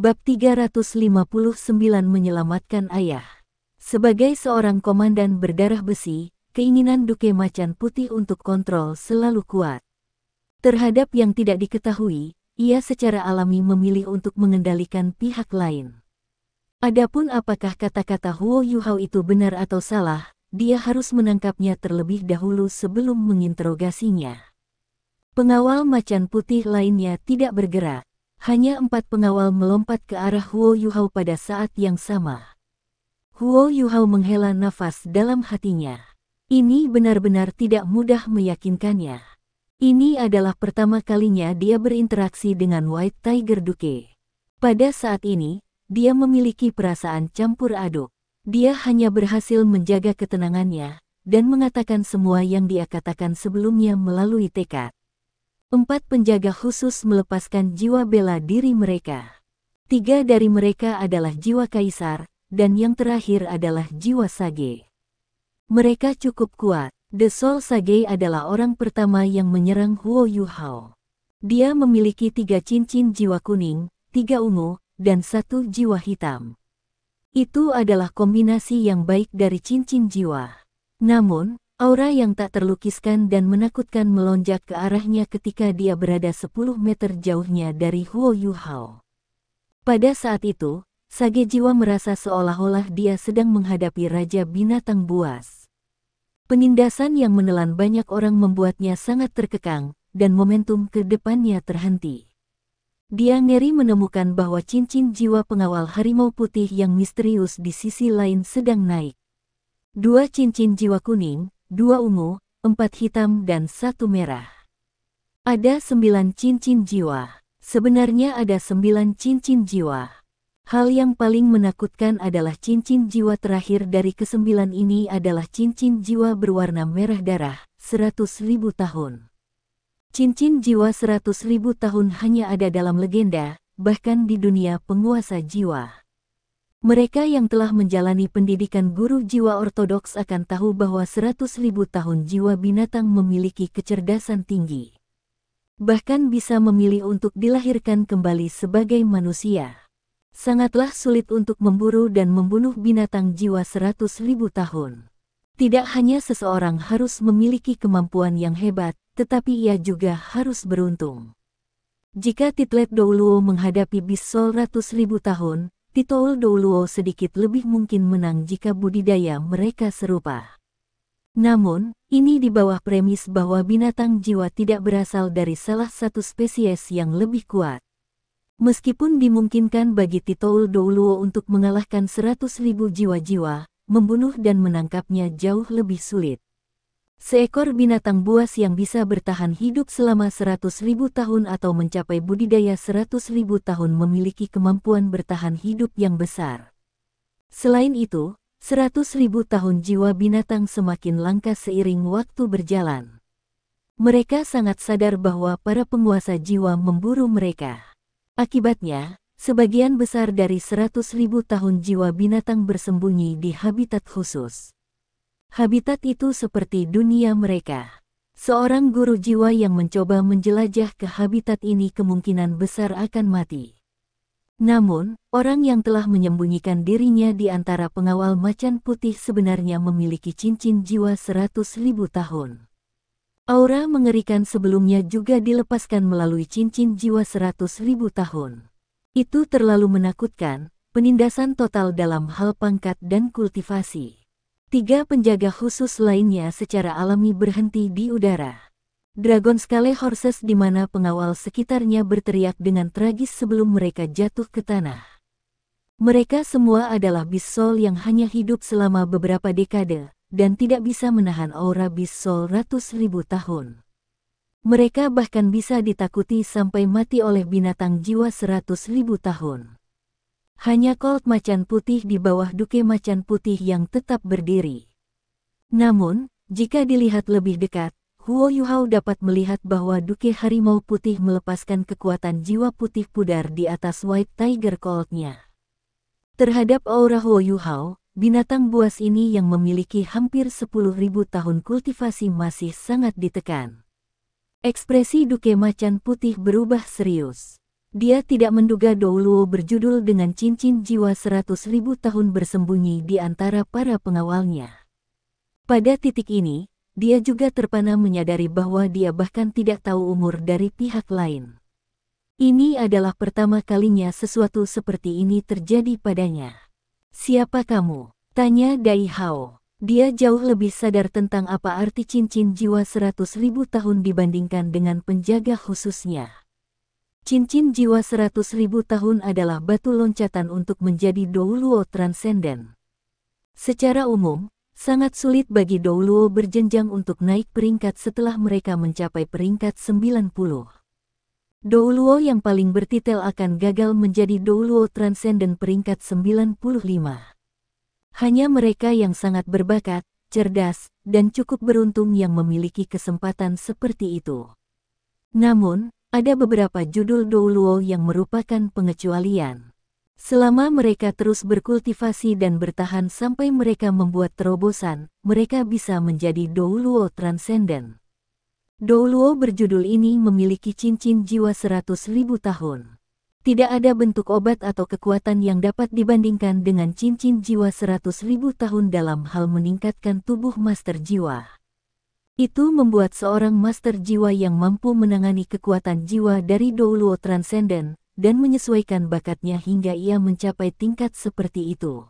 Bab 359 Menyelamatkan Ayah. Sebagai seorang komandan berdarah besi, keinginan Duke Macan Putih untuk kontrol selalu kuat. Terhadap yang tidak diketahui, ia secara alami memilih untuk mengendalikan pihak lain. Adapun apakah kata-kata Huo Yuhao itu benar atau salah, dia harus menangkapnya terlebih dahulu sebelum menginterogasinya. Pengawal Macan Putih lainnya tidak bergerak. Hanya 4 pengawal melompat ke arah Huo Yuhao pada saat yang sama. Huo Yuhao menghela nafas dalam hatinya. Ini benar-benar tidak mudah meyakinkannya. Ini adalah pertama kalinya dia berinteraksi dengan White Tiger Duke. Pada saat ini, dia memiliki perasaan campur aduk. Dia hanya berhasil menjaga ketenangannya, dan mengatakan semua yang dia katakan sebelumnya melalui tekad. 4 penjaga khusus melepaskan jiwa bela diri mereka. 3 dari mereka adalah jiwa kaisar, dan yang terakhir adalah jiwa sage. Mereka cukup kuat. The Soul Sage adalah orang pertama yang menyerang Huo Yuhao. Dia memiliki 3 cincin jiwa kuning, 3 ungu, dan 1 jiwa hitam. Itu adalah kombinasi yang baik dari cincin jiwa. Namun, aura yang tak terlukiskan dan menakutkan melonjak ke arahnya ketika dia berada 10 meter jauhnya dari Huo Yuhao. Pada saat itu, Sage jiwa merasa seolah-olah dia sedang menghadapi Raja Binatang Buas. Penindasan yang menelan banyak orang membuatnya sangat terkekang, dan momentum ke depannya terhenti. Dia ngeri menemukan bahwa cincin jiwa pengawal harimau putih yang misterius di sisi lain sedang naik. 2 cincin jiwa kuning, 2 ungu, 4 hitam dan 1 merah. Ada 9 cincin jiwa. Sebenarnya ada 9 cincin jiwa. Hal yang paling menakutkan adalah cincin jiwa terakhir dari ke-9 ini adalah cincin jiwa berwarna merah darah, 100.000 tahun. Cincin jiwa 100.000 tahun hanya ada dalam legenda, bahkan di dunia penguasa jiwa. Mereka yang telah menjalani pendidikan guru jiwa ortodoks akan tahu bahwa 100.000 tahun jiwa binatang memiliki kecerdasan tinggi. Bahkan bisa memilih untuk dilahirkan kembali sebagai manusia. Sangatlah sulit untuk memburu dan membunuh binatang jiwa 100.000 tahun. Tidak hanya seseorang harus memiliki kemampuan yang hebat, tetapi ia juga harus beruntung. Jika Titlet Douluo menghadapi Beast Soul 100.000 tahun, Titoul Douluo sedikit lebih mungkin menang jika budidaya mereka serupa. Namun, ini di bawah premis bahwa binatang jiwa tidak berasal dari salah satu spesies yang lebih kuat. Meskipun dimungkinkan bagi Titoul Douluo untuk mengalahkan 100.000 jiwa-jiwa, membunuh dan menangkapnya jauh lebih sulit. Seekor binatang buas yang bisa bertahan hidup selama 100.000 tahun atau mencapai budidaya 100.000 tahun memiliki kemampuan bertahan hidup yang besar. Selain itu, 100.000 tahun jiwa binatang semakin langka seiring waktu berjalan. Mereka sangat sadar bahwa para penguasa jiwa memburu mereka. Akibatnya, sebagian besar dari 100.000 tahun jiwa binatang bersembunyi di habitat khusus. Habitat itu seperti dunia mereka. Seorang guru jiwa yang mencoba menjelajah ke habitat ini kemungkinan besar akan mati. Namun, orang yang telah menyembunyikan dirinya di antara pengawal macan putih sebenarnya memiliki cincin jiwa 100.000 tahun. Aura mengerikan sebelumnya juga dilepaskan melalui cincin jiwa 100.000 tahun. Itu terlalu menakutkan, penindasan total dalam hal pangkat dan kultivasi. 3 penjaga khusus lainnya secara alami berhenti di udara. Dragon Scale Horses di mana pengawal sekitarnya berteriak dengan tragis sebelum mereka jatuh ke tanah. Mereka semua adalah Beast Soul yang hanya hidup selama beberapa dekade, dan tidak bisa menahan aura Beast Soul 100.000 tahun. Mereka bahkan bisa ditakuti sampai mati oleh binatang jiwa 100.000 tahun. Hanya Colt Macan Putih di bawah Duke Macan Putih yang tetap berdiri. Namun, jika dilihat lebih dekat, Huo Yuhao dapat melihat bahwa Duke Harimau Putih melepaskan kekuatan jiwa putih pudar di atas White Tiger Colt-nya. Terhadap aura Huo Yuhao, binatang buas ini yang memiliki hampir 10.000 tahun kultivasi masih sangat ditekan. Ekspresi Duke Macan Putih berubah serius. Dia tidak menduga Douluo berjudul dengan cincin jiwa 100.000 tahun bersembunyi di antara para pengawalnya. Pada titik ini, dia juga terpana menyadari bahwa dia bahkan tidak tahu umur dari pihak lain. Ini adalah pertama kalinya sesuatu seperti ini terjadi padanya. "Siapa kamu?" tanya Dai Hao. Dia jauh lebih sadar tentang apa arti cincin jiwa 100.000 tahun dibandingkan dengan penjaga khususnya. Cincin jiwa 100.000 tahun adalah batu loncatan untuk menjadi Douluo transenden. Secara umum, sangat sulit bagi Douluo berjenjang untuk naik peringkat setelah mereka mencapai peringkat 90. Douluo yang paling bertitel akan gagal menjadi Douluo transenden peringkat 95. Hanya mereka yang sangat berbakat, cerdas, dan cukup beruntung yang memiliki kesempatan seperti itu. Namun, ada beberapa judul Douluo yang merupakan pengecualian. Selama mereka terus berkultivasi dan bertahan sampai mereka membuat terobosan, mereka bisa menjadi Douluo transenden. Douluo berjudul ini memiliki cincin jiwa 100.000 tahun. Tidak ada bentuk obat atau kekuatan yang dapat dibandingkan dengan cincin jiwa 100.000 tahun dalam hal meningkatkan tubuh master jiwa. Itu membuat seorang master jiwa yang mampu menangani kekuatan jiwa dari Douluo transenden dan menyesuaikan bakatnya hingga ia mencapai tingkat seperti itu.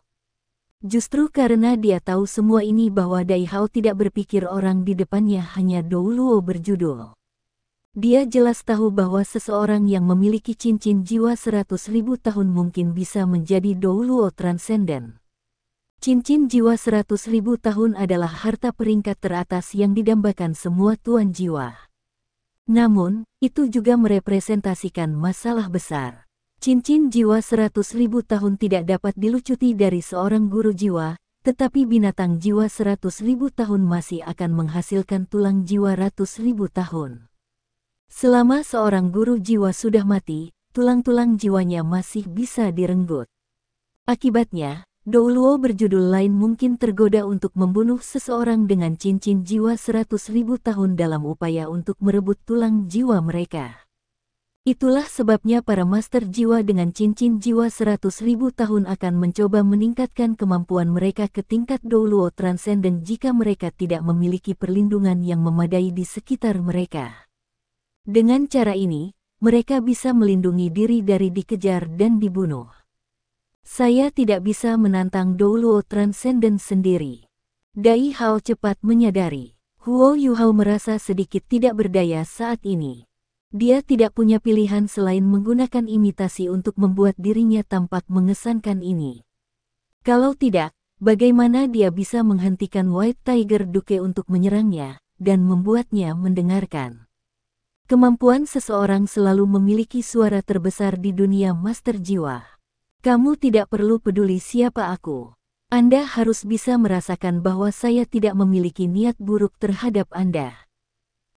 Justru karena dia tahu semua ini bahwa Dai Hao tidak berpikir orang di depannya hanya Douluo berjudul. Dia jelas tahu bahwa seseorang yang memiliki cincin jiwa 100.000 tahun mungkin bisa menjadi Douluo transenden. Cincin jiwa 100.000 tahun adalah harta peringkat teratas yang didambakan semua tuan jiwa. Namun, itu juga merepresentasikan masalah besar. Cincin jiwa 100.000 tahun tidak dapat dilucuti dari seorang guru jiwa, tetapi binatang jiwa 100.000 tahun masih akan menghasilkan tulang jiwa ratus ribu tahun. Selama seorang guru jiwa sudah mati, tulang-tulang jiwanya masih bisa direnggut. Akibatnya, Douluo berjudul lain mungkin tergoda untuk membunuh seseorang dengan cincin jiwa 100.000 tahun dalam upaya untuk merebut tulang jiwa mereka. Itulah sebabnya para master jiwa dengan cincin jiwa 100.000 tahun akan mencoba meningkatkan kemampuan mereka ke tingkat Douluo transenden jika mereka tidak memiliki perlindungan yang memadai di sekitar mereka. Dengan cara ini, mereka bisa melindungi diri dari dikejar dan dibunuh. "Saya tidak bisa menantang Douluo transenden sendiri." Dai Hao cepat menyadari. Huo Yuhao merasa sedikit tidak berdaya saat ini. Dia tidak punya pilihan selain menggunakan imitasi untuk membuat dirinya tampak mengesankan ini. Kalau tidak, bagaimana dia bisa menghentikan White Tiger Duke untuk menyerangnya dan membuatnya mendengarkan? Kemampuan seseorang selalu memiliki suara terbesar di dunia master jiwa. "Kamu tidak perlu peduli siapa aku. Anda harus bisa merasakan bahwa saya tidak memiliki niat buruk terhadap Anda.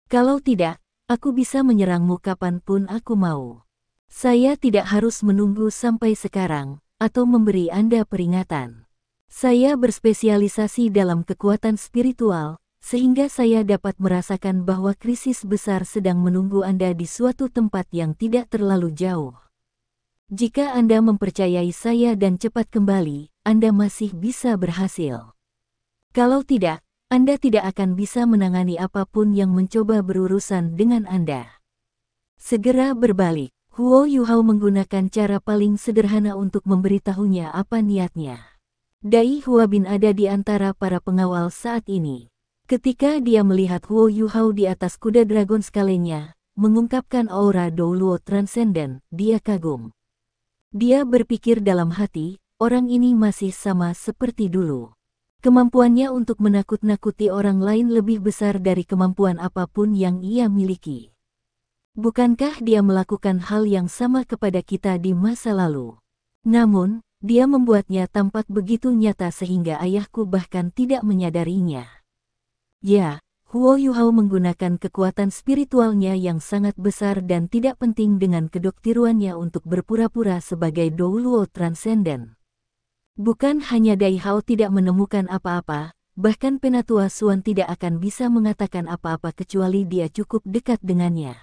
Kalau tidak, aku bisa menyerangmu kapanpun aku mau. Saya tidak harus menunggu sampai sekarang, atau memberi Anda peringatan. Saya berspesialisasi dalam kekuatan spiritual, sehingga saya dapat merasakan bahwa krisis besar sedang menunggu Anda di suatu tempat yang tidak terlalu jauh. Jika Anda mempercayai saya dan cepat kembali, Anda masih bisa berhasil. Kalau tidak, Anda tidak akan bisa menangani apapun yang mencoba berurusan dengan Anda." Segera berbalik, Huo Yuhao menggunakan cara paling sederhana untuk memberitahunya apa niatnya. Dai Huabin ada di antara para pengawal saat ini. Ketika dia melihat Huo Yuhao di atas kuda dragon skalenya, mengungkapkan aura Douluo transenden, dia kagum. Dia berpikir dalam hati, orang ini masih sama seperti dulu. Kemampuannya untuk menakut-nakuti orang lain lebih besar dari kemampuan apapun yang ia miliki. Bukankah dia melakukan hal yang sama kepada kita di masa lalu? Namun, dia membuatnya tampak begitu nyata sehingga ayahku bahkan tidak menyadarinya. Ya, Huo Yuhao menggunakan kekuatan spiritualnya yang sangat besar dan tidak penting dengan kedokteruannya untuk berpura-pura sebagai Douluo transenden. Bukan hanya Dai Hao tidak menemukan apa-apa, bahkan Penatua Suan tidak akan bisa mengatakan apa-apa kecuali dia cukup dekat dengannya.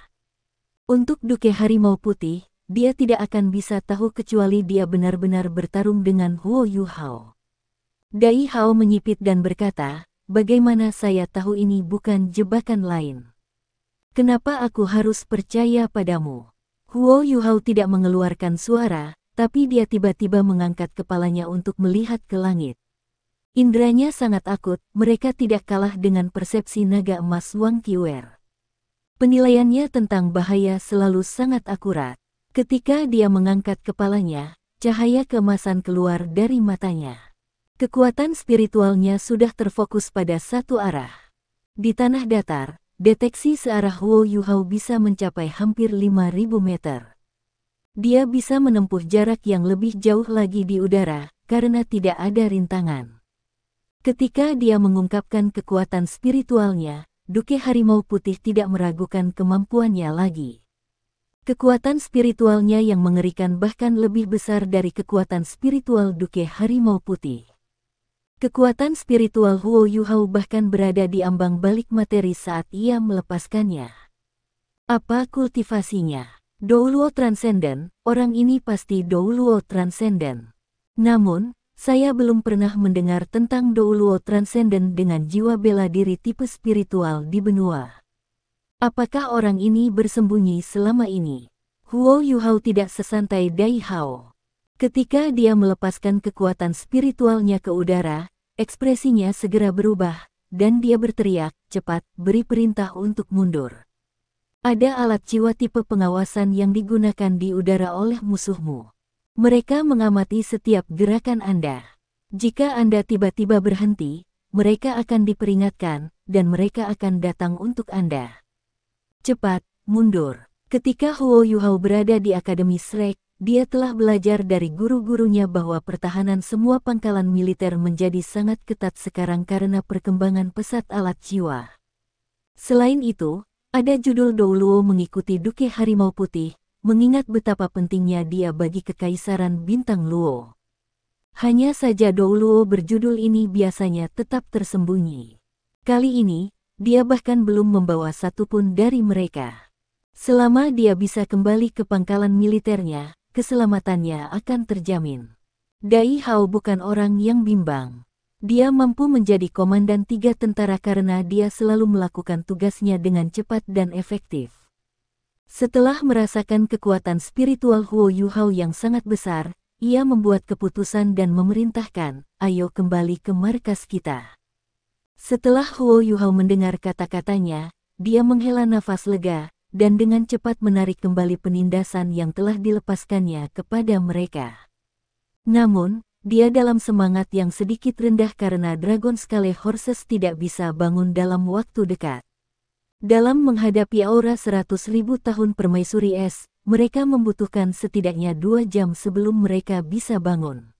Untuk Duke Harimau Putih, dia tidak akan bisa tahu kecuali dia benar-benar bertarung dengan Huo Yuhao. Dai Hao menyipit dan berkata, bagaimana saya tahu ini bukan jebakan lain? Kenapa aku harus percaya padamu? Huo Yuhao tidak mengeluarkan suara, tapi dia tiba-tiba mengangkat kepalanya untuk melihat ke langit. Indranya sangat akut, mereka tidak kalah dengan persepsi naga emas Wang Qiwer. Penilaiannya tentang bahaya selalu sangat akurat. Ketika dia mengangkat kepalanya, cahaya keemasan keluar dari matanya. Kekuatan spiritualnya sudah terfokus pada satu arah. Di tanah datar, deteksi searah Huo Yuhao bisa mencapai hampir 5.000 meter. Dia bisa menempuh jarak yang lebih jauh lagi di udara, karena tidak ada rintangan. Ketika dia mengungkapkan kekuatan spiritualnya, Duke Harimau Putih tidak meragukan kemampuannya lagi. Kekuatan spiritualnya yang mengerikan bahkan lebih besar dari kekuatan spiritual Duke Harimau Putih. Kekuatan spiritual Huo Yuhao bahkan berada di ambang balik materi saat ia melepaskannya. Apa kultivasinya? Douluo Transcendent, orang ini pasti Douluo Transcendent. Namun, saya belum pernah mendengar tentang Douluo Transcendent dengan jiwa bela diri tipe spiritual di benua. Apakah orang ini bersembunyi selama ini? Huo Yuhao tidak sesantai Dai Hao. Ketika dia melepaskan kekuatan spiritualnya ke udara, ekspresinya segera berubah, dan dia berteriak, cepat, beri perintah untuk mundur. Ada alat jiwa tipe pengawasan yang digunakan di udara oleh musuhmu. Mereka mengamati setiap gerakan Anda. Jika Anda tiba-tiba berhenti, mereka akan diperingatkan, dan mereka akan datang untuk Anda. Cepat, mundur. Ketika Huo Yuhao berada di Akademi Shrek, dia telah belajar dari guru-gurunya bahwa pertahanan semua pangkalan militer menjadi sangat ketat sekarang karena perkembangan pesat alat jiwa. Selain itu, ada judul Douluo mengikuti Duke Harimau Putih, mengingat betapa pentingnya dia bagi kekaisaran bintang Luo. Hanya saja Douluo berjudul ini biasanya tetap tersembunyi. Kali ini, dia bahkan belum membawa satupun dari mereka. Selama dia bisa kembali ke pangkalan militernya, keselamatannya akan terjamin. Dai Hao bukan orang yang bimbang. Dia mampu menjadi komandan 3 tentara karena dia selalu melakukan tugasnya dengan cepat dan efektif. Setelah merasakan kekuatan spiritual Huo Yuhao yang sangat besar, ia membuat keputusan dan memerintahkan, ayo kembali ke markas kita. Setelah Huo Yuhao mendengar kata-katanya, dia menghela nafas lega, dan dengan cepat menarik kembali penindasan yang telah dilepaskannya kepada mereka. Namun, dia dalam semangat yang sedikit rendah karena Dragon Scale Horses tidak bisa bangun dalam waktu dekat. Dalam menghadapi aura 100.000 tahun permaisuri es, mereka membutuhkan setidaknya 2 jam sebelum mereka bisa bangun.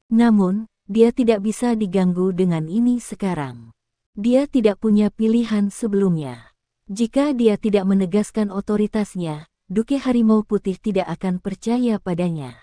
Namun, dia tidak bisa diganggu dengan ini sekarang. Dia tidak punya pilihan sebelumnya. Jika dia tidak menegaskan otoritasnya, Duke Harimau Putih tidak akan percaya padanya.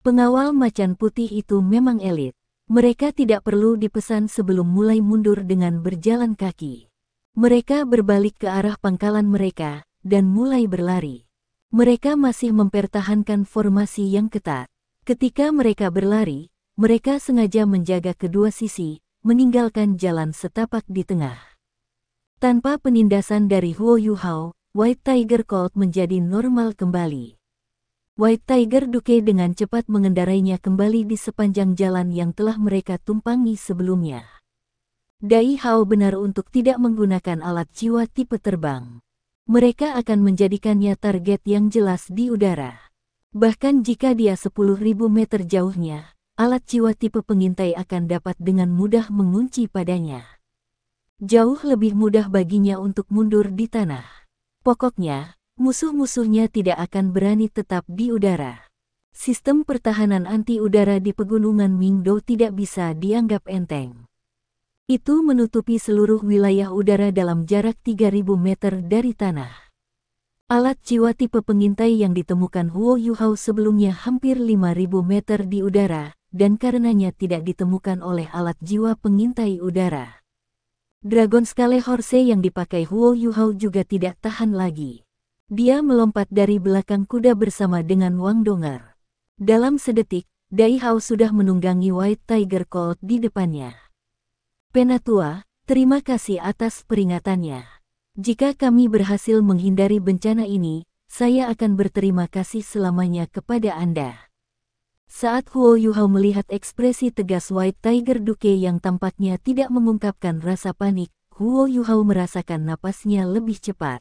Pengawal macan putih itu memang elit. Mereka tidak perlu dipesan sebelum mulai mundur dengan berjalan kaki. Mereka berbalik ke arah pangkalan mereka, dan mulai berlari. Mereka masih mempertahankan formasi yang ketat. Ketika mereka berlari, mereka sengaja menjaga kedua sisi, meninggalkan jalan setapak di tengah. Tanpa penindasan dari Huo Yuhao, White Tiger Colt menjadi normal kembali. White Tiger Duke dengan cepat mengendarainya kembali di sepanjang jalan yang telah mereka tumpangi sebelumnya. Dai Hao benar untuk tidak menggunakan alat jiwa tipe terbang. Mereka akan menjadikannya target yang jelas di udara. Bahkan jika dia 10.000 meter jauhnya, alat jiwa tipe pengintai akan dapat dengan mudah mengunci padanya. Jauh lebih mudah baginya untuk mundur di tanah. Pokoknya, musuh-musuhnya tidak akan berani tetap di udara. Sistem pertahanan anti-udara di pegunungan Mingdo tidak bisa dianggap enteng. Itu menutupi seluruh wilayah udara dalam jarak 3.000 meter dari tanah. Alat jiwa tipe pengintai yang ditemukan Huo Yuhao sebelumnya hampir 5.000 meter di udara, dan karenanya tidak ditemukan oleh alat jiwa pengintai udara. Dragon Scale Horse yang dipakai Huo Yuhao juga tidak tahan lagi. Dia melompat dari belakang kuda bersama dengan Wang Dong'er. Dalam sedetik, Dai Hao sudah menunggangi White Tiger Colt di depannya. Penatua, terima kasih atas peringatannya. Jika kami berhasil menghindari bencana ini, saya akan berterima kasih selamanya kepada Anda. Saat Huo Yuhao melihat ekspresi tegas White Tiger Duke yang tampaknya tidak mengungkapkan rasa panik, Huo Yuhao merasakan napasnya lebih cepat.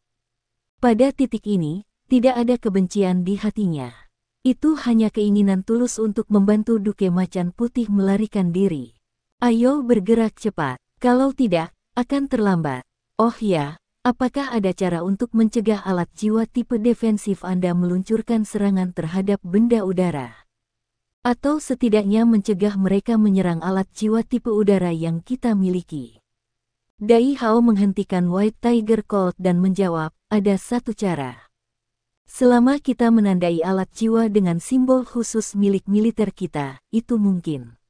Pada titik ini, tidak ada kebencian di hatinya. Itu hanya keinginan tulus untuk membantu Duke Macan Putih melarikan diri. Ayo bergerak cepat, kalau tidak, akan terlambat. Oh ya, apakah ada cara untuk mencegah alat jiwa tipe defensif Anda meluncurkan serangan terhadap benda udara? Atau setidaknya mencegah mereka menyerang alat jiwa tipe udara yang kita miliki? Dai Hao menghentikan White Tiger Colt dan menjawab, ada satu cara. Selama kita menandai alat jiwa dengan simbol khusus milik militer kita, itu mungkin.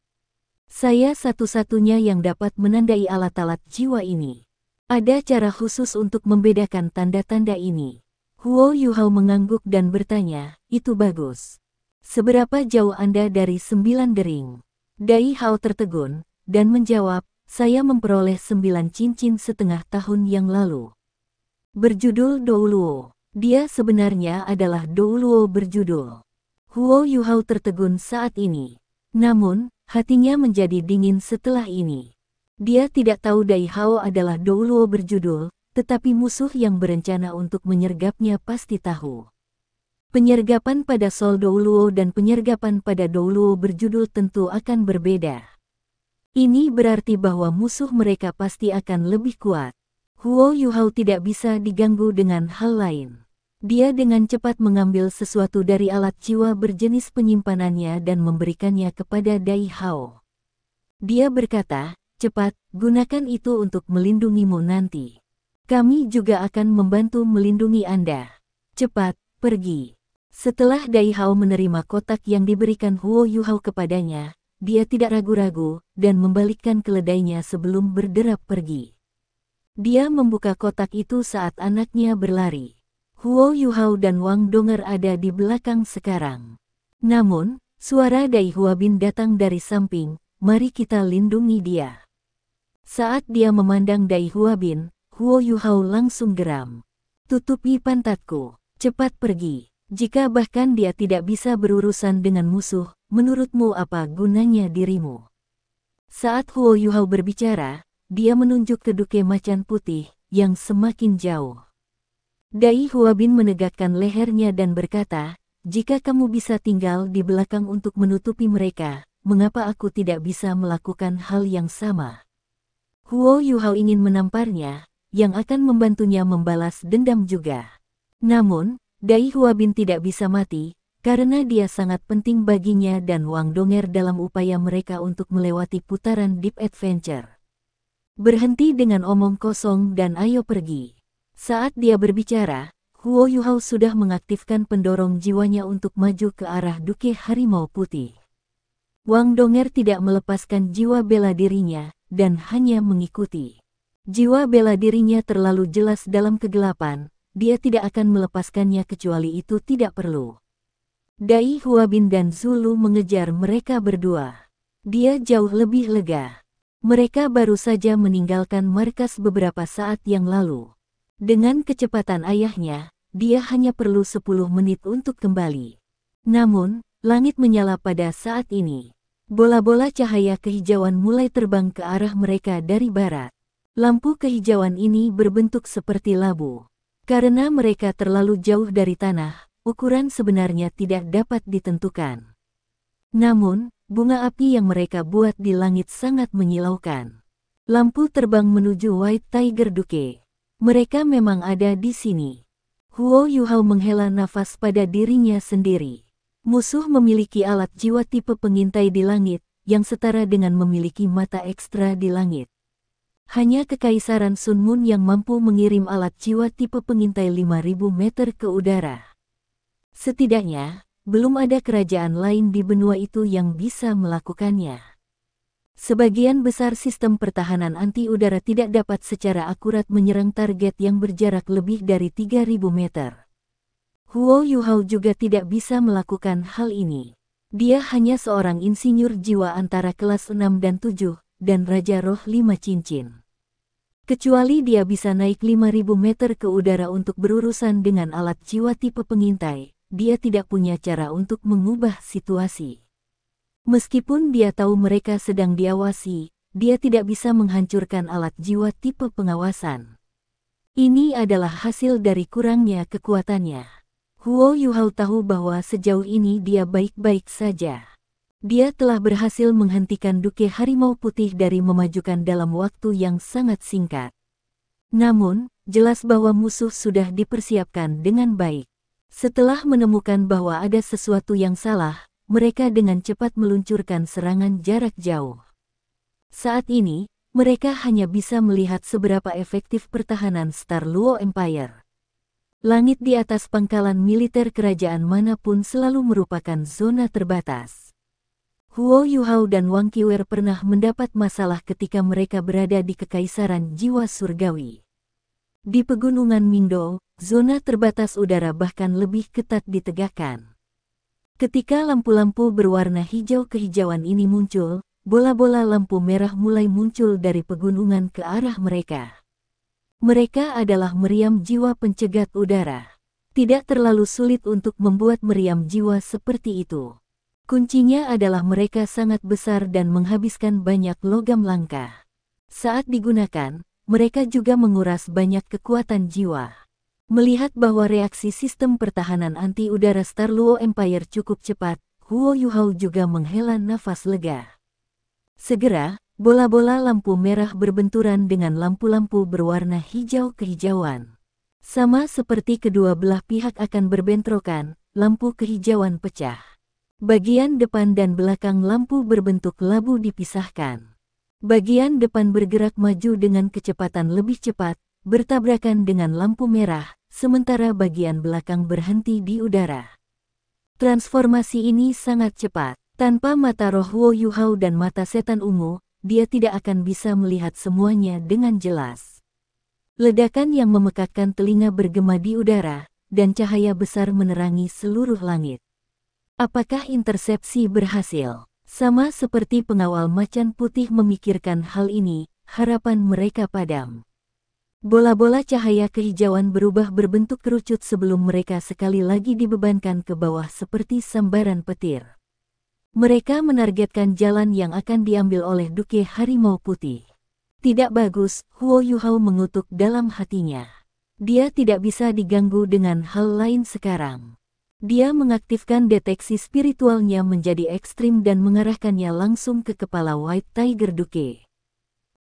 Saya satu-satunya yang dapat menandai alat-alat jiwa ini. Ada cara khusus untuk membedakan tanda-tanda ini. Huo Yuhao mengangguk dan bertanya, itu bagus. Seberapa jauh Anda dari 9 dering? Dai Hao tertegun, dan menjawab, saya memperoleh 9 cincin setengah tahun yang lalu. Berjudul Douluo. Dia sebenarnya adalah Douluo berjudul. Huo Yuhao tertegun saat ini. Namun, hatinya menjadi dingin setelah ini. Dia tidak tahu Dai Hao adalah Douluo berjudul, tetapi musuh yang berencana untuk menyergapnya pasti tahu. Penyergapan pada Sol Douluo dan penyergapan pada Douluo berjudul tentu akan berbeda. Ini berarti bahwa musuh mereka pasti akan lebih kuat. Huo Yuhao tidak bisa diganggu dengan hal lain. Dia dengan cepat mengambil sesuatu dari alat jiwa berjenis penyimpanannya dan memberikannya kepada Dai Hao. Dia berkata, cepat, gunakan itu untuk melindungimu nanti. Kami juga akan membantu melindungi Anda. Cepat, pergi. Setelah Dai Hao menerima kotak yang diberikan Huo Yuhao kepadanya, dia tidak ragu-ragu dan membalikkan keledainya sebelum berderap pergi. Dia membuka kotak itu saat anaknya berlari. Huo Yuhao dan Wang Dong'er ada di belakang sekarang. Namun, suara Dai Huabin datang dari samping, mari kita lindungi dia. Saat dia memandang Dai Huabin, Huo Yuhao langsung geram. Tutupi pantatku, cepat pergi. Jika bahkan dia tidak bisa berurusan dengan musuh, menurutmu apa gunanya dirimu? Saat Huo Yuhao berbicara, dia menunjuk ke Duke Macan Putih, yang semakin jauh. Dai Huabin menegakkan lehernya dan berkata, jika kamu bisa tinggal di belakang untuk menutupi mereka, mengapa aku tidak bisa melakukan hal yang sama? Huo Yuhao ingin menamparnya, yang akan membantunya membalas dendam juga. Namun, Dai Huabin tidak bisa mati, karena dia sangat penting baginya dan Wang Dong'er dalam upaya mereka untuk melewati putaran Deep Adventure. Berhenti dengan omong kosong dan ayo pergi. Saat dia berbicara, Huo Yuhao sudah mengaktifkan pendorong jiwanya untuk maju ke arah Duke Harimau Putih. Wang Dong'er tidak melepaskan jiwa bela dirinya, dan hanya mengikuti. Jiwa bela dirinya terlalu jelas dalam kegelapan, dia tidak akan melepaskannya kecuali itu tidak perlu. Dai Huabin dan Zulu mengejar mereka berdua. Dia jauh lebih lega. Mereka baru saja meninggalkan markas beberapa saat yang lalu. Dengan kecepatan ayahnya, dia hanya perlu 10 menit untuk kembali. Namun, langit menyala pada saat ini. Bola-bola cahaya kehijauan mulai terbang ke arah mereka dari barat. Lampu kehijauan ini berbentuk seperti labu. Karena mereka terlalu jauh dari tanah, ukuran sebenarnya tidak dapat ditentukan. Namun, bunga api yang mereka buat di langit sangat menyilaukan. Lampu terbang menuju White Tiger Duke. Mereka memang ada di sini. Huo Yuhao menghela nafas pada dirinya sendiri. Musuh memiliki alat jiwa tipe pengintai di langit, yang setara dengan memiliki mata ekstra di langit. Hanya Kekaisaran Sun Moon yang mampu mengirim alat jiwa tipe pengintai 5.000 meter ke udara. Setidaknya, belum ada kerajaan lain di benua itu yang bisa melakukannya. Sebagian besar sistem pertahanan anti-udara tidak dapat secara akurat menyerang target yang berjarak lebih dari 3.000 meter. Huo Yuhao juga tidak bisa melakukan hal ini. Dia hanya seorang insinyur jiwa antara kelas 6 dan 7, dan Raja Roh 5 Cincin. Kecuali dia bisa naik 5.000 meter ke udara untuk berurusan dengan alat jiwa tipe pengintai, dia tidak punya cara untuk mengubah situasi. Meskipun dia tahu mereka sedang diawasi, dia tidak bisa menghancurkan alat jiwa tipe pengawasan. Ini adalah hasil dari kurangnya kekuatannya. Huo Yuhao tahu bahwa sejauh ini dia baik-baik saja. Dia telah berhasil menghentikan Duke Harimau Putih dari memajukan dalam waktu yang sangat singkat. Namun, jelas bahwa musuh sudah dipersiapkan dengan baik. Setelah menemukan bahwa ada sesuatu yang salah, mereka dengan cepat meluncurkan serangan jarak jauh. Saat ini, mereka hanya bisa melihat seberapa efektif pertahanan Star Luo Empire. Langit di atas pangkalan militer kerajaan manapun selalu merupakan zona terbatas. Huo Yuhao dan Wang Qiwer pernah mendapat masalah ketika mereka berada di Kekaisaran Jiwa Surgawi. Di pegunungan Mingdo, zona terbatas udara bahkan lebih ketat ditegakkan. Ketika lampu-lampu berwarna hijau kehijauan ini muncul, bola-bola lampu merah mulai muncul dari pegunungan ke arah mereka. Mereka adalah meriam jiwa pencegat udara. Tidak terlalu sulit untuk membuat meriam jiwa seperti itu. Kuncinya adalah mereka sangat besar dan menghabiskan banyak logam langka. Saat digunakan, mereka juga menguras banyak kekuatan jiwa. Melihat bahwa reaksi sistem pertahanan anti-udara Star Luo Empire cukup cepat, Huo Yuhao juga menghela nafas lega. Segera, bola-bola lampu merah berbenturan dengan lampu-lampu berwarna hijau kehijauan. Sama seperti kedua belah pihak akan berbentrokan, lampu kehijauan pecah. Bagian depan dan belakang lampu berbentuk labu dipisahkan. Bagian depan bergerak maju dengan kecepatan lebih cepat, bertabrakan dengan lampu merah, sementara bagian belakang berhenti di udara. Transformasi ini sangat cepat. Tanpa mata roh Huo Yuhao dan mata setan ungu, dia tidak akan bisa melihat semuanya dengan jelas. Ledakan yang memekakkan telinga bergema di udara, dan cahaya besar menerangi seluruh langit. Apakah intersepsi berhasil? Sama seperti pengawal macan putih memikirkan hal ini, harapan mereka padam. Bola-bola cahaya kehijauan berubah berbentuk kerucut sebelum mereka sekali lagi dibebankan ke bawah seperti sambaran petir. Mereka menargetkan jalan yang akan diambil oleh Duke Harimau Putih. Tidak bagus, Huo Yuhao mengutuk dalam hatinya. Dia tidak bisa diganggu dengan hal lain sekarang. Dia mengaktifkan deteksi spiritualnya menjadi ekstrim dan mengarahkannya langsung ke kepala White Tiger Duke.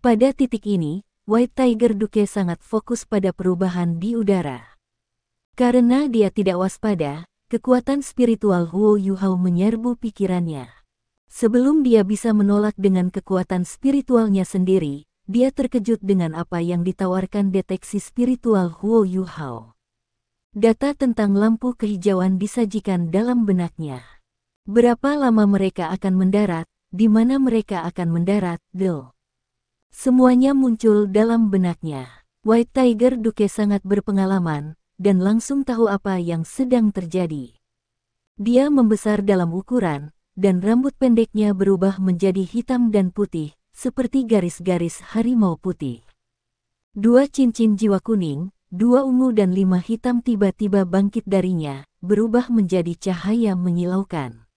Pada titik ini, White Tiger Duke sangat fokus pada perubahan di udara. Karena dia tidak waspada, kekuatan spiritual Huo Yuhao menyerbu pikirannya. Sebelum dia bisa menolak dengan kekuatan spiritualnya sendiri, dia terkejut dengan apa yang ditawarkan deteksi spiritual Huo Yuhao. Data tentang lampu kehijauan disajikan dalam benaknya. Berapa lama mereka akan mendarat, di mana mereka akan mendarat, Semuanya muncul dalam benaknya. White Tiger Duke sangat berpengalaman, dan langsung tahu apa yang sedang terjadi. Dia membesar dalam ukuran, dan rambut pendeknya berubah menjadi hitam dan putih, seperti garis-garis harimau putih. 2 cincin jiwa kuning, 2 ungu dan 5 hitam tiba-tiba bangkit darinya, berubah menjadi cahaya menyilaukan.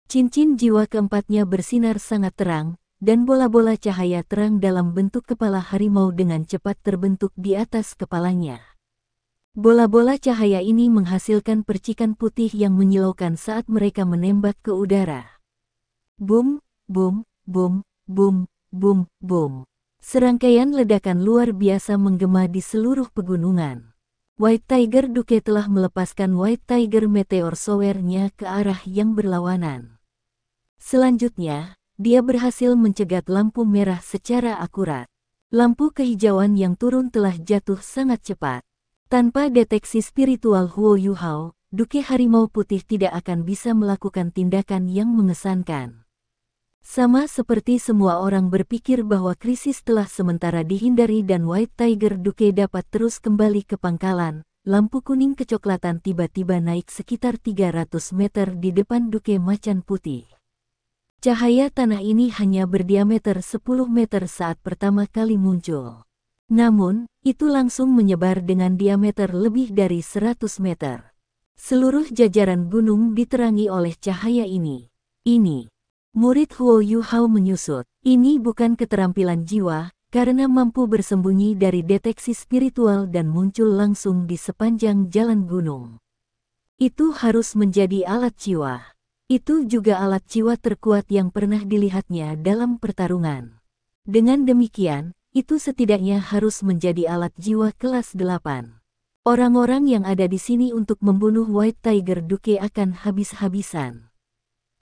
Cincin jiwa keempatnya bersinar sangat terang, dan bola-bola cahaya terang dalam bentuk kepala harimau dengan cepat terbentuk di atas kepalanya. Bola-bola cahaya ini menghasilkan percikan putih yang menyilaukan saat mereka menembak ke udara. Boom, boom, boom, boom, boom, boom. Serangkaian ledakan luar biasa menggema di seluruh pegunungan. White Tiger Duke telah melepaskan White Tiger Meteor Shower-nya ke arah yang berlawanan. Selanjutnya, dia berhasil mencegat lampu merah secara akurat. Lampu kehijauan yang turun telah jatuh sangat cepat. Tanpa deteksi spiritual Huo Yuhao, Duke Harimau Putih tidak akan bisa melakukan tindakan yang mengesankan. Sama seperti semua orang berpikir bahwa krisis telah sementara dihindari dan White Tiger Duke dapat terus kembali ke pangkalan, lampu kuning kecoklatan tiba-tiba naik sekitar 300 meter di depan Duke Macan Putih. Cahaya tanah ini hanya berdiameter 10 meter saat pertama kali muncul. Namun, itu langsung menyebar dengan diameter lebih dari 100 meter. Seluruh jajaran gunung diterangi oleh cahaya ini. Ini. Murid Huo Yuhao menyusut. Ini bukan keterampilan jiwa, karena mampu bersembunyi dari deteksi spiritual dan muncul langsung di sepanjang jalan gunung. Itu harus menjadi alat jiwa. Itu juga alat jiwa terkuat yang pernah dilihatnya dalam pertarungan. Dengan demikian, itu setidaknya harus menjadi alat jiwa kelas 8. Orang-orang yang ada di sini untuk membunuh White Tiger Duke akan habis-habisan.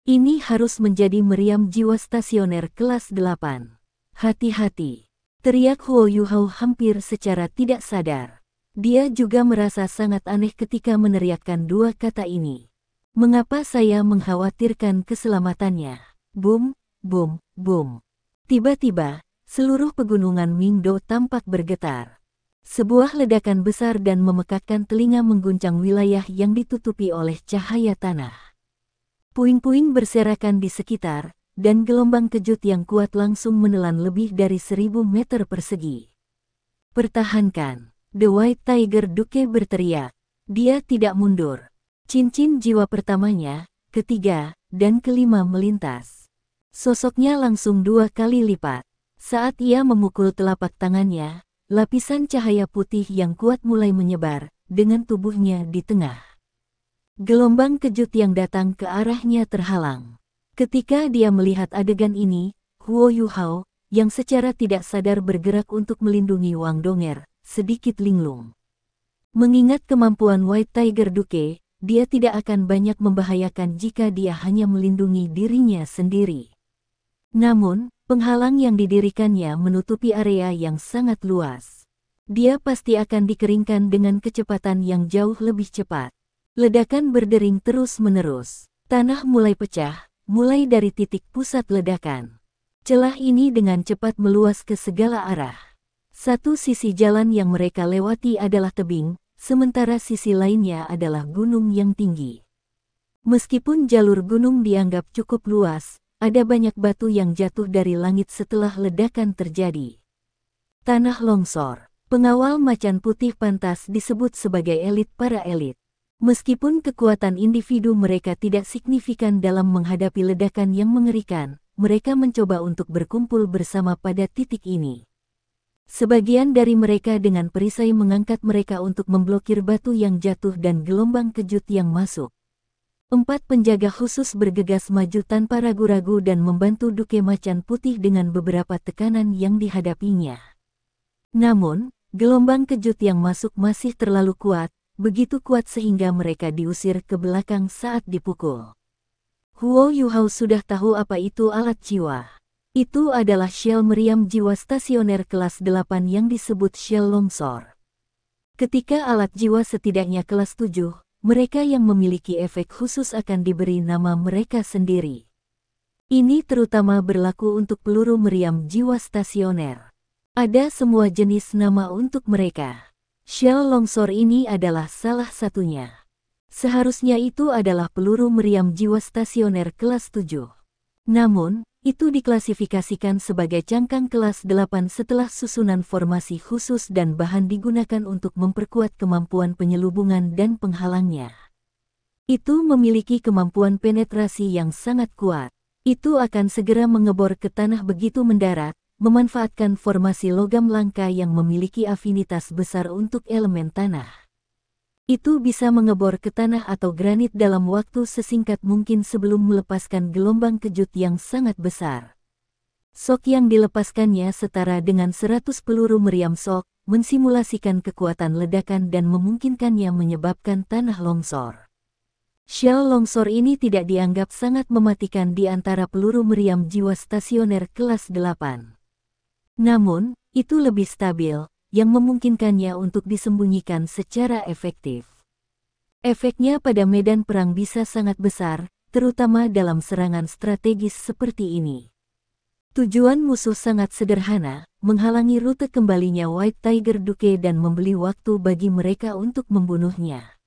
Ini harus menjadi meriam jiwa stasioner kelas 8. Hati-hati, teriak Huo Yuhao hampir secara tidak sadar. Dia juga merasa sangat aneh ketika meneriakkan dua kata ini. Mengapa saya mengkhawatirkan keselamatannya? Boom, boom, boom. Tiba-tiba, seluruh pegunungan Mingdo tampak bergetar. Sebuah ledakan besar dan memekakkan telinga mengguncang wilayah yang ditutupi oleh cahaya tanah. Puing-puing berserakan di sekitar, dan gelombang kejut yang kuat langsung menelan lebih dari 1000 meter persegi. Pertahankan, The White Tiger Duke berteriak. Dia tidak mundur. Cincin jiwa pertamanya, ketiga, dan kelima melintas. Sosoknya langsung 2 kali lipat. Saat ia memukul telapak tangannya, lapisan cahaya putih yang kuat mulai menyebar, dengan tubuhnya di tengah. Gelombang kejut yang datang ke arahnya terhalang. Ketika dia melihat adegan ini, Huo Yuhao, yang secara tidak sadar bergerak untuk melindungi Wang Donger, sedikit linglung. Mengingat kemampuan White Tiger Duke, dia tidak akan banyak membahayakan jika dia hanya melindungi dirinya sendiri. Namun, penghalang yang didirikannya menutupi area yang sangat luas. Dia pasti akan dikeringkan dengan kecepatan yang jauh lebih cepat. Ledakan berdering terus-menerus. Tanah mulai pecah, mulai dari titik pusat ledakan. Celah ini dengan cepat meluas ke segala arah. Satu sisi jalan yang mereka lewati adalah tebing, sementara sisi lainnya adalah gunung yang tinggi. Meskipun jalur gunung dianggap cukup luas, ada banyak batu yang jatuh dari langit setelah ledakan terjadi. Tanah longsor. Pengawal Macan Putih pantas disebut sebagai elit para elit. Meskipun kekuatan individu mereka tidak signifikan dalam menghadapi ledakan yang mengerikan, mereka mencoba untuk berkumpul bersama pada titik ini. Sebagian dari mereka dengan perisai mengangkat mereka untuk memblokir batu yang jatuh dan gelombang kejut yang masuk. 4 penjaga khusus bergegas maju tanpa ragu-ragu dan membantu Duke Macan Putih dengan beberapa tekanan yang dihadapinya. Namun, gelombang kejut yang masuk masih terlalu kuat, begitu kuat sehingga mereka diusir ke belakang saat dipukul. Huo Yuhao sudah tahu apa itu alat jiwa. Itu adalah shell meriam jiwa stasioner kelas 8 yang disebut shell longsor. Ketika alat jiwa setidaknya kelas 7, mereka yang memiliki efek khusus akan diberi nama mereka sendiri. Ini terutama berlaku untuk peluru meriam jiwa stasioner. Ada semua jenis nama untuk mereka. Shell longsor ini adalah salah satunya. Seharusnya itu adalah peluru meriam jiwa stasioner kelas 7. Namun, itu diklasifikasikan sebagai cangkang kelas 8 setelah susunan formasi khusus dan bahan digunakan untuk memperkuat kemampuan penyelubungan dan penghalangnya. Itu memiliki kemampuan penetrasi yang sangat kuat. Itu akan segera mengebor ke tanah begitu mendarat, memanfaatkan formasi logam langka yang memiliki afinitas besar untuk elemen tanah. Itu bisa mengebor ke tanah atau granit dalam waktu sesingkat mungkin sebelum melepaskan gelombang kejut yang sangat besar. Shock yang dilepaskannya setara dengan 100 peluru meriam shock, mensimulasikan kekuatan ledakan dan memungkinkannya menyebabkan tanah longsor. Shell longsor ini tidak dianggap sangat mematikan di antara peluru meriam jiwa stasioner kelas 8. Namun, itu lebih stabil, yang memungkinkannya untuk disembunyikan secara efektif. Efeknya pada medan perang bisa sangat besar, terutama dalam serangan strategis seperti ini. Tujuan musuh sangat sederhana, menghalangi rute kembalinya White Tiger Duke dan membeli waktu bagi mereka untuk membunuhnya.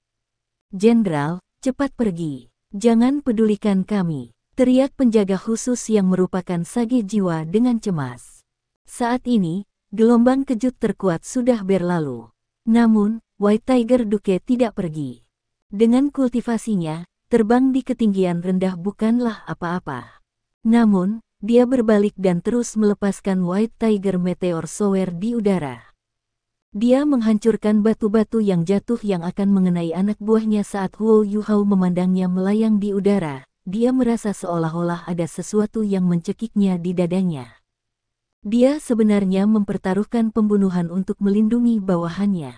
"Jenderal, cepat pergi. Jangan pedulikan kami," teriak penjaga khusus yang merupakan sage jiwa dengan cemas. Saat ini, gelombang kejut terkuat sudah berlalu. Namun, White Tiger Duke tidak pergi. Dengan kultivasinya, terbang di ketinggian rendah bukanlah apa-apa. Namun, dia berbalik dan terus melepaskan White Tiger Meteor Shower di udara. Dia menghancurkan batu-batu yang jatuh yang akan mengenai anak buahnya saat Huo Yuhao memandangnya melayang di udara. Dia merasa seolah-olah ada sesuatu yang mencekiknya di dadanya. Dia sebenarnya mempertaruhkan pembunuhan untuk melindungi bawahannya.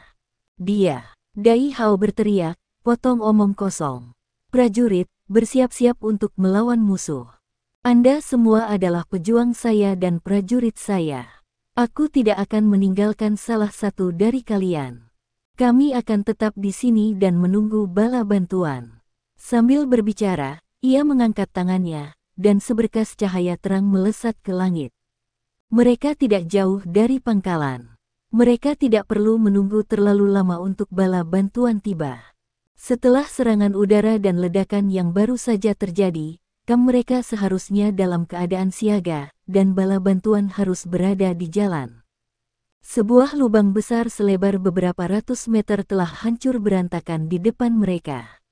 Dai Hao berteriak, "Potong omong kosong. Prajurit, bersiap-siap untuk melawan musuh. Anda semua adalah pejuang saya dan prajurit saya. Aku tidak akan meninggalkan salah satu dari kalian. Kami akan tetap di sini dan menunggu bala bantuan." Sambil berbicara, ia mengangkat tangannya, dan seberkas cahaya terang melesat ke langit. Mereka tidak jauh dari pangkalan. Mereka tidak perlu menunggu terlalu lama untuk bala bantuan tiba. Setelah serangan udara dan ledakan yang baru saja terjadi, mereka seharusnya dalam keadaan siaga, dan bala bantuan harus berada di jalan. Sebuah lubang besar selebar beberapa ratus meter telah hancur berantakan di depan mereka.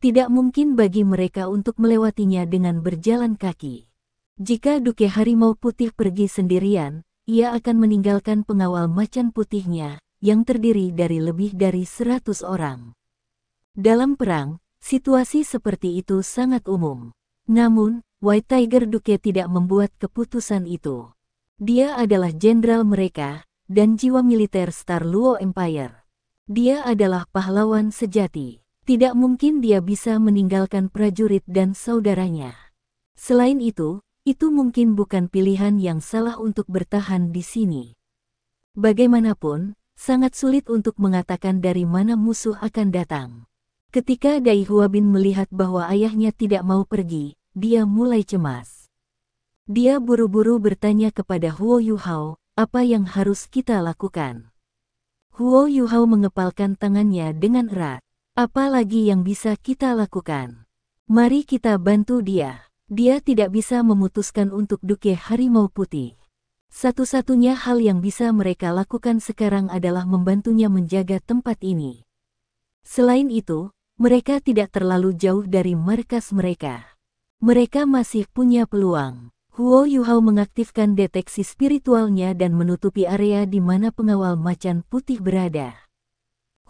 Tidak mungkin bagi mereka untuk melewatinya dengan berjalan kaki. Jika Duke Harimau Putih pergi sendirian, ia akan meninggalkan pengawal macan putihnya, yang terdiri dari lebih dari 100 orang. Dalam perang, situasi seperti itu sangat umum. Namun, White Tiger Duke tidak membuat keputusan itu. Dia adalah jenderal mereka, dan jiwa militer Star Luo Empire. Dia adalah pahlawan sejati. Tidak mungkin dia bisa meninggalkan prajurit dan saudaranya. Selain itu mungkin bukan pilihan yang salah untuk bertahan di sini. Bagaimanapun, sangat sulit untuk mengatakan dari mana musuh akan datang. Ketika Dai Huabin melihat bahwa ayahnya tidak mau pergi, dia mulai cemas. Dia buru-buru bertanya kepada Huo Yuhao, "Apa yang harus kita lakukan?" Huo Yuhao mengepalkan tangannya dengan erat. "Apa lagi yang bisa kita lakukan? Mari kita bantu dia. Dia tidak bisa memutuskan untuk Duke Harimau Putih. Satu-satunya hal yang bisa mereka lakukan sekarang adalah membantunya menjaga tempat ini. Selain itu, mereka tidak terlalu jauh dari markas mereka. Mereka masih punya peluang." Huo Yuhao mengaktifkan deteksi spiritualnya dan menutupi area di mana pengawal macan putih berada.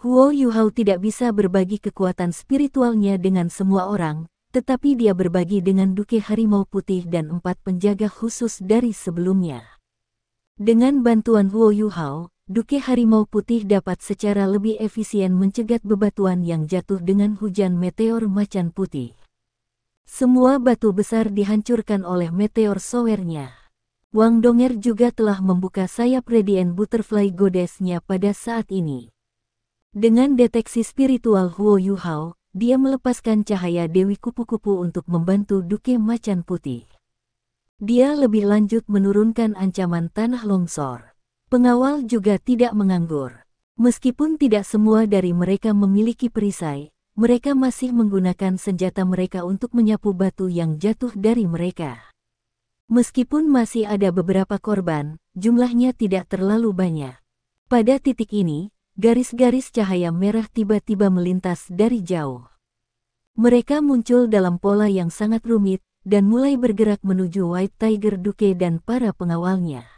Huo Yuhao tidak bisa berbagi kekuatan spiritualnya dengan semua orang, tetapi dia berbagi dengan Duke Harimau Putih dan 4 penjaga khusus dari sebelumnya. Dengan bantuan Huo Yuhao, Duke Harimau Putih dapat secara lebih efisien mencegat bebatuan yang jatuh dengan hujan meteor macan putih. Semua batu besar dihancurkan oleh meteor shower-nya. Wang Donger juga telah membuka sayap Radiant Butterfly Goddess-nya pada saat ini. Dengan deteksi spiritual Huo Yuhao, dia melepaskan cahaya Dewi Kupu-Kupu untuk membantu Duke Macan Putih. Dia lebih lanjut menurunkan ancaman tanah longsor. Pengawal juga tidak menganggur. Meskipun tidak semua dari mereka memiliki perisai, mereka masih menggunakan senjata mereka untuk menyapu batu yang jatuh dari mereka. Meskipun masih ada beberapa korban, jumlahnya tidak terlalu banyak. Pada titik ini, garis-garis cahaya merah tiba-tiba melintas dari jauh. Mereka muncul dalam pola yang sangat rumit, dan mulai bergerak menuju White Tiger Duke dan para pengawalnya.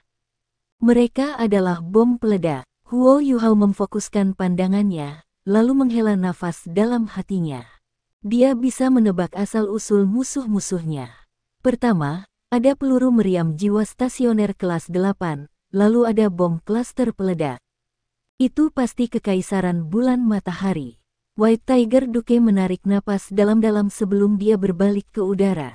Mereka adalah bom peledak. Huo Yuhao memfokuskan pandangannya, lalu menghela nafas dalam hatinya. Dia bisa menebak asal-usul musuh-musuhnya. Pertama, ada peluru meriam jiwa stasioner kelas 8, lalu ada bom klaster peledak. Itu pasti kekaisaran bulan matahari. White Tiger Duke menarik napas dalam-dalam sebelum dia berbalik ke udara.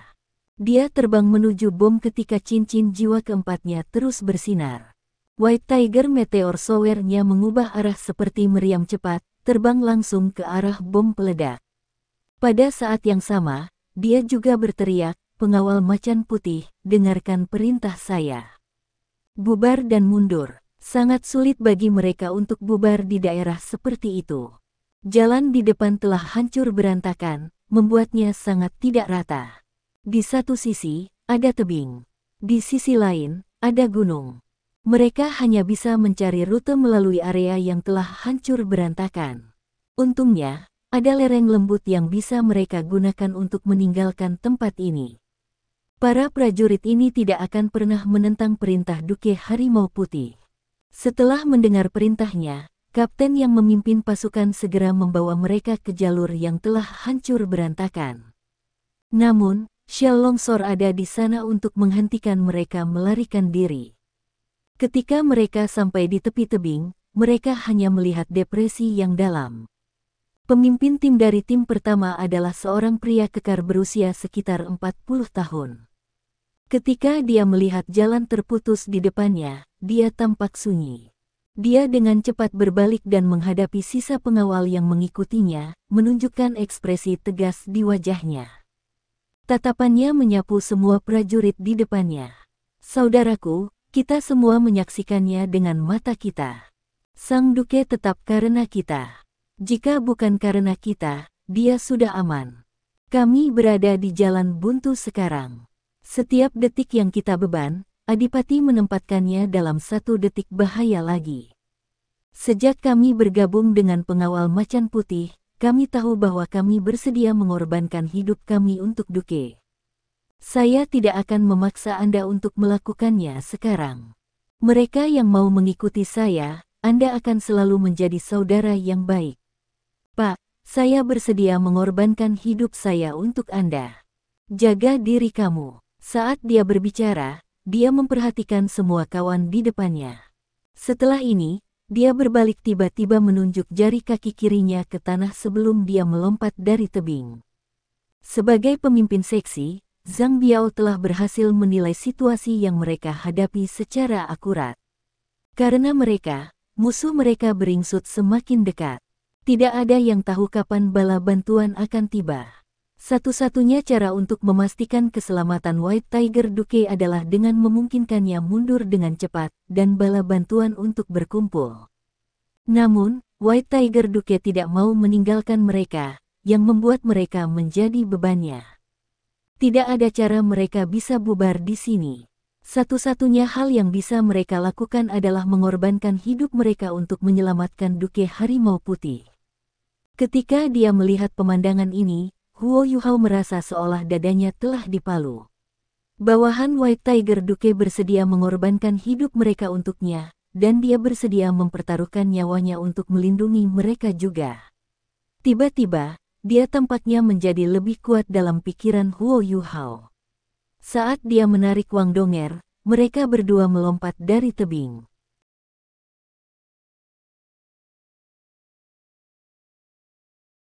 Dia terbang menuju bom ketika cincin jiwa keempatnya terus bersinar. White Tiger Meteor Shower-nya mengubah arah seperti meriam cepat, terbang langsung ke arah bom peledak. Pada saat yang sama, dia juga berteriak, pengawal macan putih, dengarkan perintah saya. Bubar dan mundur. Sangat sulit bagi mereka untuk bubar di daerah seperti itu. Jalan di depan telah hancur berantakan, membuatnya sangat tidak rata. Di satu sisi, ada tebing. Di sisi lain, ada gunung. Mereka hanya bisa mencari rute melalui area yang telah hancur berantakan. Untungnya, ada lereng lembut yang bisa mereka gunakan untuk meninggalkan tempat ini. Para prajurit ini tidak akan pernah menentang perintah Duke Harimau Putih. Setelah mendengar perintahnya, kapten yang memimpin pasukan segera membawa mereka ke jalur yang telah hancur berantakan. Namun, Shell Longsor ada di sana untuk menghentikan mereka melarikan diri. Ketika mereka sampai di tepi tebing, mereka hanya melihat depresi yang dalam. Pemimpin tim dari tim pertama adalah seorang pria kekar berusia sekitar 40 tahun. Ketika dia melihat jalan terputus di depannya, dia tampak sunyi. Dia dengan cepat berbalik dan menghadapi sisa pengawal yang mengikutinya, menunjukkan ekspresi tegas di wajahnya. Tatapannya menyapu semua prajurit di depannya. Saudaraku, kita semua menyaksikannya dengan mata kita. Sang Duke tetap karena kita. Jika bukan karena kita, dia sudah aman. Kami berada di jalan buntu sekarang. Setiap detik yang kita beban, Adipati menempatkannya dalam satu detik bahaya lagi. Sejak kami bergabung dengan pengawal macan putih, kami tahu bahwa kami bersedia mengorbankan hidup kami untuk Duke. Saya tidak akan memaksa Anda untuk melakukannya sekarang. Mereka yang mau mengikuti saya, Anda akan selalu menjadi saudara yang baik. Pak, saya bersedia mengorbankan hidup saya untuk Anda. Jaga diri kamu. Saat dia berbicara, dia memperhatikan semua kawan di depannya. Setelah ini, dia berbalik tiba-tiba menunjuk jari kaki kirinya ke tanah sebelum dia melompat dari tebing. Sebagai pemimpin seksi, Zhang Biao telah berhasil menilai situasi yang mereka hadapi secara akurat. Karena mereka, musuh mereka beringsut semakin dekat. Tidak ada yang tahu kapan bala bantuan akan tiba. Satu-satunya cara untuk memastikan keselamatan White Tiger Duke adalah dengan memungkinkannya mundur dengan cepat dan bala bantuan untuk berkumpul. Namun, White Tiger Duke tidak mau meninggalkan mereka, yang membuat mereka menjadi bebannya. Tidak ada cara mereka bisa bubar di sini. Satu-satunya hal yang bisa mereka lakukan adalah mengorbankan hidup mereka untuk menyelamatkan Duke Harimau Putih. Ketika dia melihat pemandangan ini, Huo Yuhao merasa seolah dadanya telah dipalu. Bawahan White Tiger Duke bersedia mengorbankan hidup mereka untuknya, dan dia bersedia mempertaruhkan nyawanya untuk melindungi mereka juga. Tiba-tiba, dia tampaknya menjadi lebih kuat dalam pikiran Huo Yuhao. Saat dia menarik Wang Donger, mereka berdua melompat dari tebing.